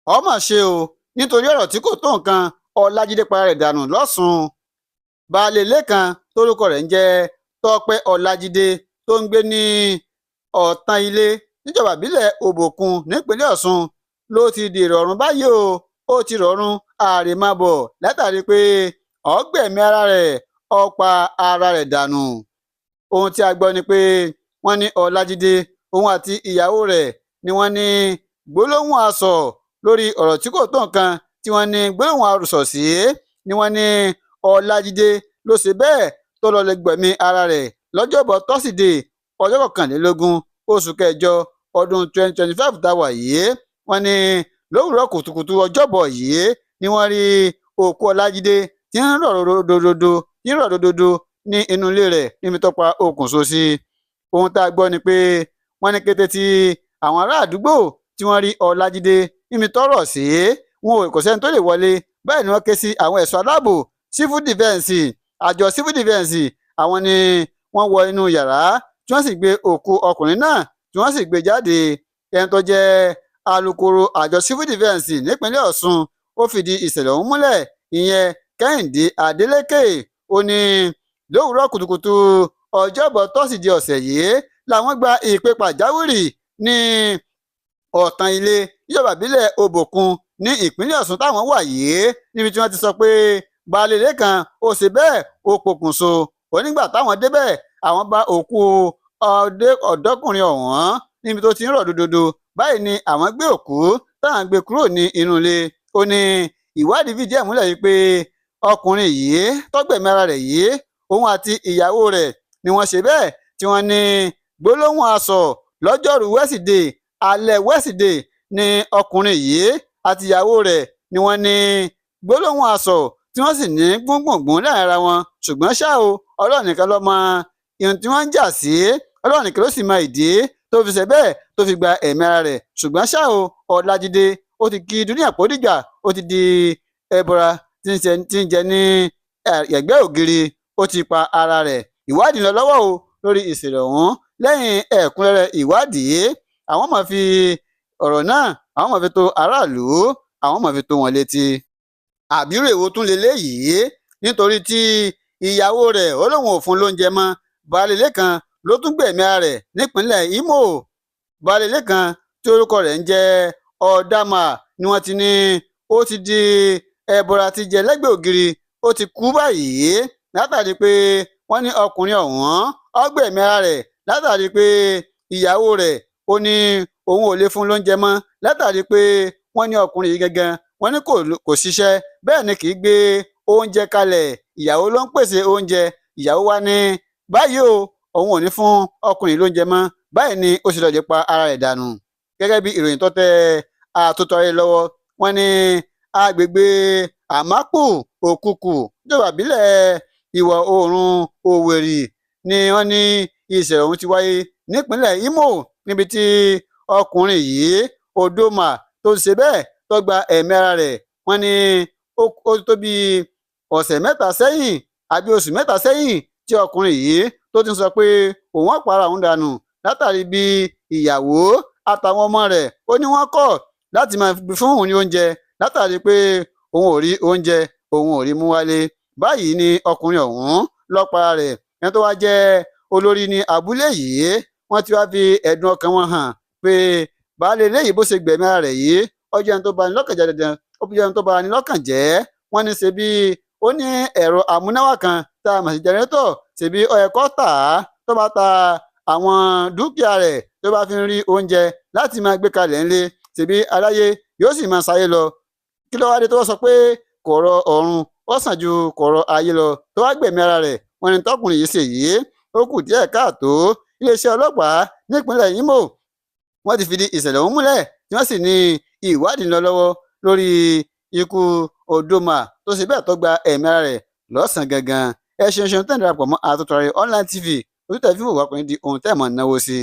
ó mà ṣe o nítorí ọ̀rọ̀ tí kò tó nǹkan ọlájídé para rẹ̀ dànù lọ́sùn. baálé ilé kan tórúkọ rẹ̀ ń jẹ́ tọ́pẹ́ ọlájídé tó ń gbé ní ọ̀tàn ilé níjọba ìbílẹ̀ òbòkun nípínlẹ̀ ọ̀ṣun ló ti di ìrọ̀rùn báyìí o. ó ti rọ̀rùn àrèmábọ̀ látàrí pé ọ̀gbẹ̀mí ara rẹ̀ ó pa ara rẹ̀ dànù. ohun tí a gbọ́ ni pé wọ́n ní ọlájídé òun àti ìyàwó rẹ̀ ni wọ́n ní gbólóhùn asọ̀ lórí ọ̀rọ̀ tí kò tó nǹkan tí wọ́n ní gbólóhùn arùsọ̀ sí. ni wọ́n ní ọlájídé ló ṣe bẹ́ẹ̀ tó lọ lè gbẹ̀mí ara rẹ̀ lọ́jọ́bọ̀ tọ́sídẹ̀ẹ́ ọjọ́ 21 oṣù kẹjọ ọdún 2025 tá a wà yìí. wọ́n ní lówùúrọ̀ kùtùkùtù ọjọ́bọ̀ yìí ni wọ́n rí òkú ọlájídé tí ń rọ̀ dòdòdó ní inú ilé rẹ̀ níbi tó pa okùnso sí. ohun tá a gbọ́ ni pé wọ́n ní kété tí àwọn ará àdúgbò tí wọ́n rí ọlájídé níbi tọ́rọ̀ sí wọn ò kò sẹ́ni tó lè wọlé. báyìí ni wọ́n ké sí àwọn ẹ̀ṣọ́ aláàbò civil defence. àjọ civil defence àwọn ni wọ́n wọ inú yàrá tí wọ́n sì gbé òkú ọkùnrin náà tí wọ́n sì gbé jáde. ẹni tó jẹ́ alukoro àjọ civil defence nípínlẹ̀ ọ̀ṣun ó fìdí ìṣẹ̀lẹ̀ ọ̀hún múlẹ̀, ìyẹn kẹ́hìndé adélékè. ó ní lówùúrọ̀ kùtùkùtù ọjọ́bọ̀ tọ́sídẹ̀ẹ́ ọ̀sẹ̀ yìí làwọn gba ìpè pàjáwìrì ní ọ̀tàn ilé níjọba ìbílẹ̀ òbòkun ní ìpínlẹ̀ ọ̀ṣun táwọn wà yìí, níbi tí wọ́n ti sọ pé baálé ilé kan ó ṣe bẹ́ẹ̀ ó pokùnso. onígbà táwọn débẹ̀ àwọn bá òkú ọ̀dọ́kùnrin ọ̀hún níbi tó ti ń rọ̀ dòdòdó. báyìí ni àwọn gbé òkú táwọn gbé kúrò ní inú ilé. ó ní ìwádìí fìdí ẹ̀ múlẹ̀ yìí pé ọkùnrin yìí tọ́gbẹ̀mí ara rẹ̀ yìí òun àti ìyàwó rẹ̀ ni wọ́n ṣe bẹ́ẹ̀ tí wọ́n ní gbólóhùn asọ̀ lọ́jọ́rú wẹ́sídẹ̀ẹ́ alẹ́ wẹ́sídẹ̀ẹ́ ni ọkùnrin yìí àti ìyàwó rẹ̀ ni wọ́n ní gbólóhùn asọ̀ tí wọ́n sì ní gbùngbùngbùn láàrin ara wọn. ṣùgbọ́n ṣá o ọlọ́run nìkan ló mọ ihun tí wọ́n ń jà sí, ọlọ́run nìkan ló sì mọ ìdí tó fi ṣe bẹ́ẹ̀ tó fi gba ẹ̀mí ara rẹ̀. ṣùgbọ́n ṣá o ọlájídé ó ti kí dúníà pọ̀ dìgbà, ó ti di ẹbọra tí ń jẹ ní ẹ̀gbẹ́ ògiri, ó ti pa ara rẹ̀. ìwádìí lọ lọ́wọ́ o lórí ìṣẹ̀lẹ̀ ọ̀hún. lẹ́yìn ẹ̀kúnrẹ́rẹ́ ìwádìí àwọn máa fi ọ̀rọ̀ náà àwọn máa fi tó aráàlú, àwọn máa fi tó wọn létí. àbírò èwo tún leléyìí nítorí tí ìyàwó rẹ̀ ó lóun ò fún lóúnjẹ mọ́. baálé ilé kan ló tún gbẹ̀mí ara rẹ̀ nípínlẹ̀ Imo. baálé ilé kan tí orúkọ rẹ̀ ń jẹ́ ọ̀dàmà ni wọ́n ti ní ó ti di ẹbọra ti jẹ lẹ́gbẹ̀ẹ́ ògiri, ó ti kú báyìí látàrí pé wọ́n ní ọkùnrin ọ̀hún ó gbẹ̀mí ara rẹ̀ látàrí pé ìyàwó rẹ̀ ó ní òun ò lè fún lóúnjẹ mọ́ látàrí pé wọ́n ní ọkùnrin yìí gangan wọ́n ní kò ṣiṣẹ́, bẹ́ẹ̀ ni kì í gbé oúnjẹ kalẹ̀, ìyàwó ló ń pèsè oúnjẹ. ìyàwó wa ní báyìí o òun ò ní fún ọkùnrin lóúnjẹ mọ́, báyìí ni ó ṣe lọ́ọ́ lè pa ara rẹ̀ dànù. gẹ́gẹ́ bí ìròyìn tó tẹ àtúntò ayé lọ́wọ́, wọ́n ní agbègbè àmápù òkùkù níjọba ìbílẹ̀ ìwọ̀ oòrùn òwèrì ni wọ́n ní ìṣẹ̀lẹ̀ ọ̀hún ti wáyé nípínlẹ̀ Imo, níbi tí ọkùnrin yìí odoma tó ṣe bẹ́ẹ̀ tó gba ẹ̀mí ara rẹ̀. wọ́n ní ó tó bí ọ̀sẹ̀ mẹ́ta sẹ́yìn àbí oṣù mẹ́ta sẹ́yìn tí ọkùnrin yìí tó ti sọ pé òun ó para òun dànù látàrí bí ìyàwó àtàwọn ọmọ rẹ̀ ó ní wọ́n kọ̀ láti máa fún òun ní oúnjẹ látàrí pé òun ò rí oúnjẹ òun ò rí mú wálé. báyìí ni ọkùnrin ọ̀hún ló para rẹ̀. ẹni tó wá jẹ́ olórí ní abúlé yìí wọ́n ti wá fi ẹ̀dùn ọkàn wọn hàn pé baálé eléyìí bó ṣe gbẹ̀mí ara rẹ̀ yìí ó jẹ́ ẹni tó bani lọ́kàn jẹ́ dandan, ó jẹ́ ẹni tó bani lọ́kàn jẹ́. wọ́n ní ṣebí ó ní ẹ̀rọ amúnáwá kan tá a mọ̀ sí jẹnẹrétọ̀, ṣebí ó yẹ kó tà á tó bá ta àwọn dúkìá rẹ̀ tó bá fi ń rí oúnjẹ láti máa gbé kalẹ̀ ńlé, ṣebí aláyé yóò sì máa ṣayé lọ. kí ló wá dé tó wá sọ pé kọ̀rọ̀ ọ̀run ó sàn ju kọ̀rọ̀ ayé lọ tó wá gbẹ̀mí ara rẹ̀. wọ́n ní tọkùnrin yìí ṣe yìí ó kù díẹ̀ káàtó. iléeṣẹ́ ọlọ́pàá nípínlẹ̀ Imo wọ́n ti fìdí ìṣẹ̀lẹ̀ ọ̀hún múlẹ̀ tí wọ́n sì ní ìwádìí lọ lọ́wọ́ lórí ikú odoma tó ṣe bẹ́ẹ̀ tó gba ẹ̀mí ara rẹ̀ lọ́sàn-án gangan. ẹ ṣeun tẹ́ ń darapọ̀ mọ́ Àtúntò Online TV, ojútẹ̀ fíìmù wà pẹ̀lú di ohun tẹ́ mọ̀ náwó sí.